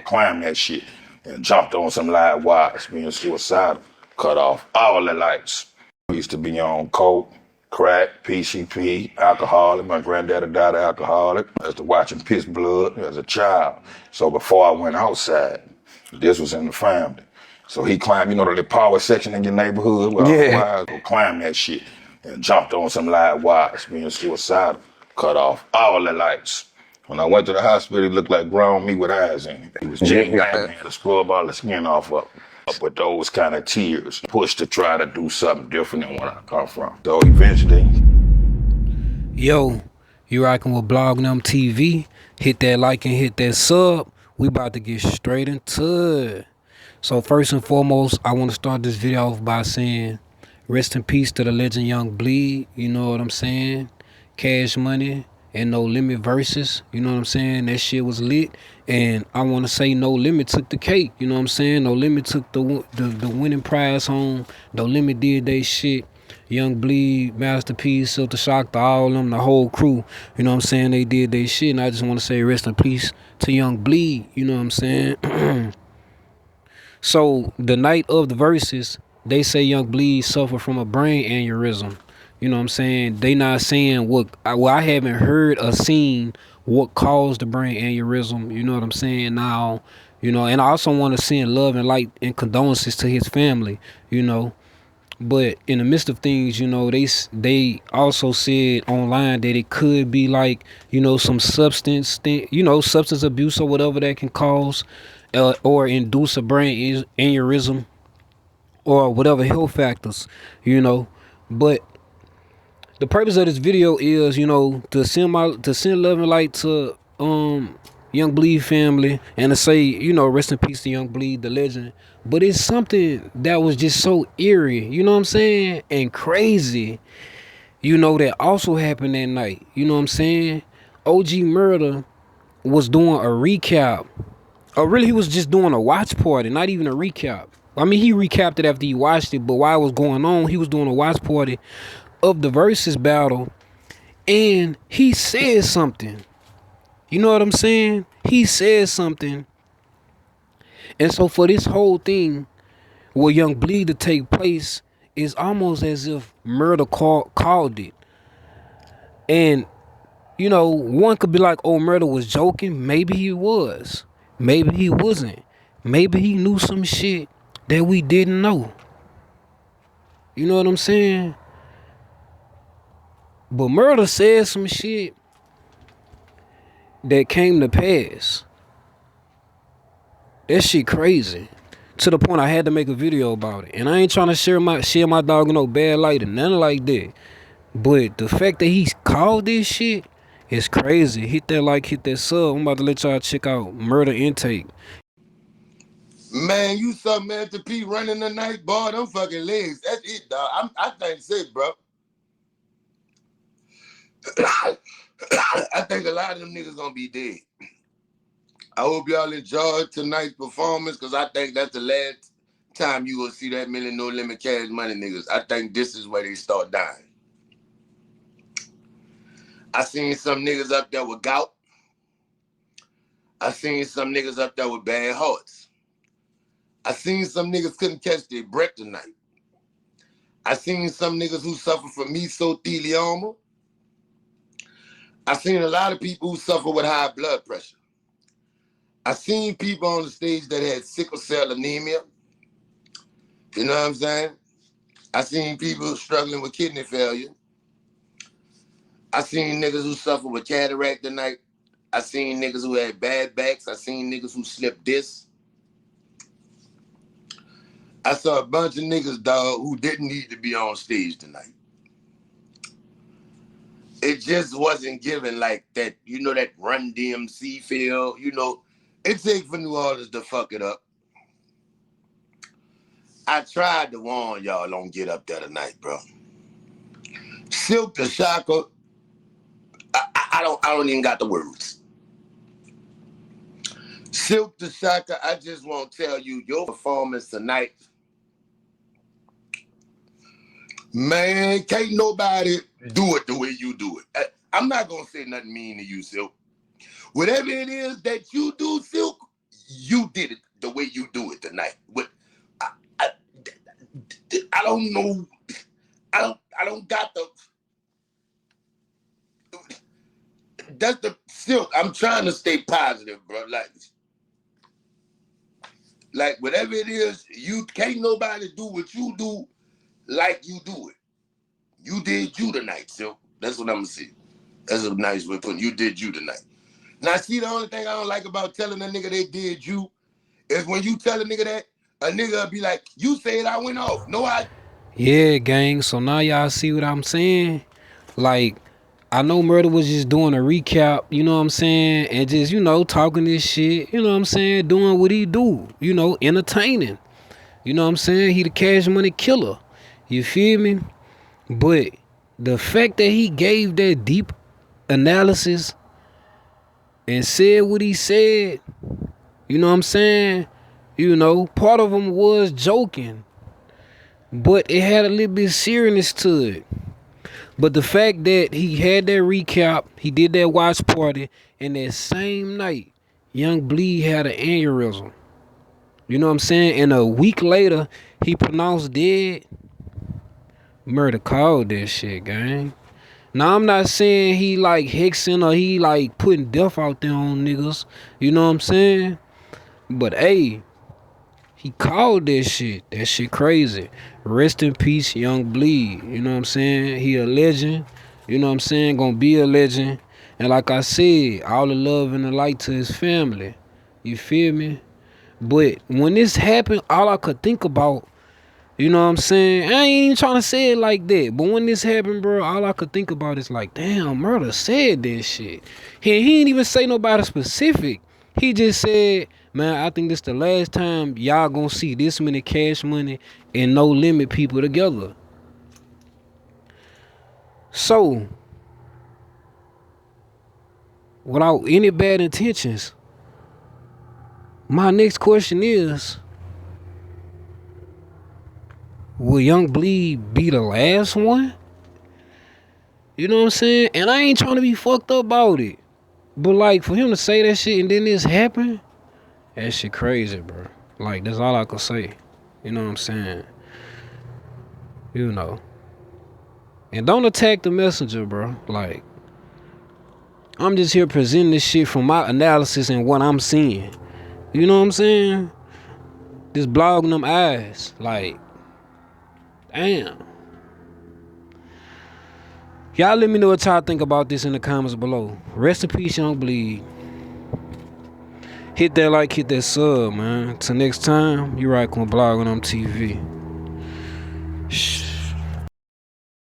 climbed that shit and jumped on some live wires, being suicidal, cut off all the lights. I used to be on coke, crack, PCP, alcoholic. My granddaddy died of alcoholic. I used to watching Piss Blood as a child. So before I went outside, this was in the family. So he climbed, you know, the power section in your neighborhood where all the wires, go climb that shit and jumped on some live wires, being suicidal, cut off all the lights. When I went to the hospital, he looked like grown me with eyes in him. He was genuine, had to scrub all the skin off of him. With those kind of tears, pushed to try to do something different than where I come from. So eventually. Yo, you rocking with Blognem TV. Hit that like and hit that sub. We about to get straight into it. So first and foremost, I want to start this video off by saying rest in peace to the legend Young Bleed. You know what I'm saying? Cash Money and No Limit verses. You know what I'm saying? That shit was lit. And I want to say No Limit took the cake. You know what I'm saying? No Limit took the winning prize home. No Limit did they shit. Young Bleed, Masterpiece, Silter Shock, all of them, the whole crew. You know what I'm saying? They did they shit. And I just want to say rest in peace to Young Bleed. You know what I'm saying? So the night of the verses, they say Young Bleed suffered from a brain aneurysm. You know what I'm saying? They not saying what. Well, I haven't heard or seen what caused the brain aneurysm. You know what I'm saying? Now, you know, and I also want to send love and light and condolences to his family. You know, but in the midst of things, you know, they also said online that it could be like, you know, some substance thing, you know, substance abuse or whatever that can cause or induce a brain aneurysm or whatever health factors, you know. But the purpose of this video is, you know, to send love and light to Young Bleed family and to say, you know, rest in peace to Young Bleed, the legend. But it's something that was just so eerie, you know what I'm saying, and crazy, you know, that also happened that night. You know what I'm saying? OG Murda was doing a recap. Or really, he was just doing a watch party, not even a recap. I mean, he recapped it after he watched it, but while it was going on, he was doing a watch party of the versus battle, and he said something. You know what I'm saying? He said something. And so for this whole thing, where Young Bleed to take place, is almost as if Murda called it. And, you know, one could be like, oh, Murda was joking. Maybe he was. Maybe he wasn't. Maybe he knew some shit that we didn't know. You know what I'm saying? But Murda said some shit that came to pass. That shit crazy. To the point I had to make a video about it. And I ain't trying to share my dog in no bad light or nothing like that. But the fact that he called this shit is crazy. Hit that like, hit that sub. I'm about to let y'all check out Murda Intake. Man, you saw Master P running the night, boy. Them fucking legs. That's it, dog. I think that's it, bro. I think a lot of them niggas gonna be dead. I hope y'all enjoyed tonight's performance, because I think that's the last time you will see that many No Limit Cash Money niggas. I think this is where they start dying. I seen some niggas up there with gout. I seen some niggas up there with bad hearts. I seen some niggas couldn't catch their breath tonight. I seen some niggas who suffer from mesothelioma. I seen a lot of people who suffer with high blood pressure. I seen people on the stage that had sickle cell anemia. You know what I'm saying? I seen people struggling with kidney failure. I seen niggas who suffer with cataract tonight. I seen niggas who had bad backs. I seen niggas who slipped discs. I saw a bunch of niggas, dog, who didn't need to be on stage tonight. It just wasn't given like that, you know, that Run DMC feel, you know. It takes for New Orleans to fuck it up. I tried to warn y'all, don't get up there tonight, bro. Silk the Shocker, I don't even got the words. Silk the Shocker, I just want to tell you, your performance tonight, man, can't nobody do it the way you do it. I'm not going to say nothing mean to you, Silk. Whatever it is that you do, Silk, you did it the way you do it tonight. But I, I don't know. I don't got the. That's the silk. I'm trying to stay positive, bro. Like whatever it is, you can't nobody do what you do like you do it. You did you tonight, silk. That's what I'm gonna say. That's a nice way of putting it. You did you tonight. Now, see, the only thing I don't like about telling a nigga they did you is when you tell a nigga that, a nigga will be like, you said I went off. No, I. Yeah, gang. So now y'all see what I'm saying? Like, I know Murda was just doing a recap, you know what I'm saying? And just, talking this shit, you know what I'm saying? Doing what he do, entertaining. You know what I'm saying? He the cash money killer. You feel me? But the fact that he gave that deep analysis and said what he said, you know what I'm saying? Part of him was joking, but it had a little bit of seriousness to it. But the fact that he had that recap, he did that watch party, and that same night, Young Bleed had an aneurysm. You know what I'm saying? And a week later, he pronounced dead. Murda called that shit, gang. Now, I'm not saying he like hexing or he like putting death out there on niggas. You know what I'm saying? But, hey, he called that shit. That shit crazy. Rest in peace, Young Bleed. You know what I'm saying? He a legend. You know what I'm saying? Gonna be a legend. And like I said, all the love and the light to his family. You feel me? But when this happened, all I could think about, you know what I'm saying? I ain't even trying to say it like that. But when this happened, bro, all I could think about is like, damn, Murda said this shit. He ain't even say nobody specific. He just said, man, I think this the last time y'all gonna see this many cash money and no limit people together. So, without any bad intentions, my next question is, will Young Bleed be the last one? You know what I'm saying? And I ain't trying to be fucked up about it. But like, for him to say that shit and then this happen, that shit crazy, bro. Like, that's all I could say. You know what I'm saying? And don't attack the messenger, bro. Like, I'm just here presenting this shit from my analysis and what I'm seeing. You know what I'm saying? Just blogging them eyes. Like, damn. Y'all let me know what y'all think about this in the comments below. Rest in peace, Young Bleed. Hit that like, hit that sub, man. Till next time, you right on Blognem TV.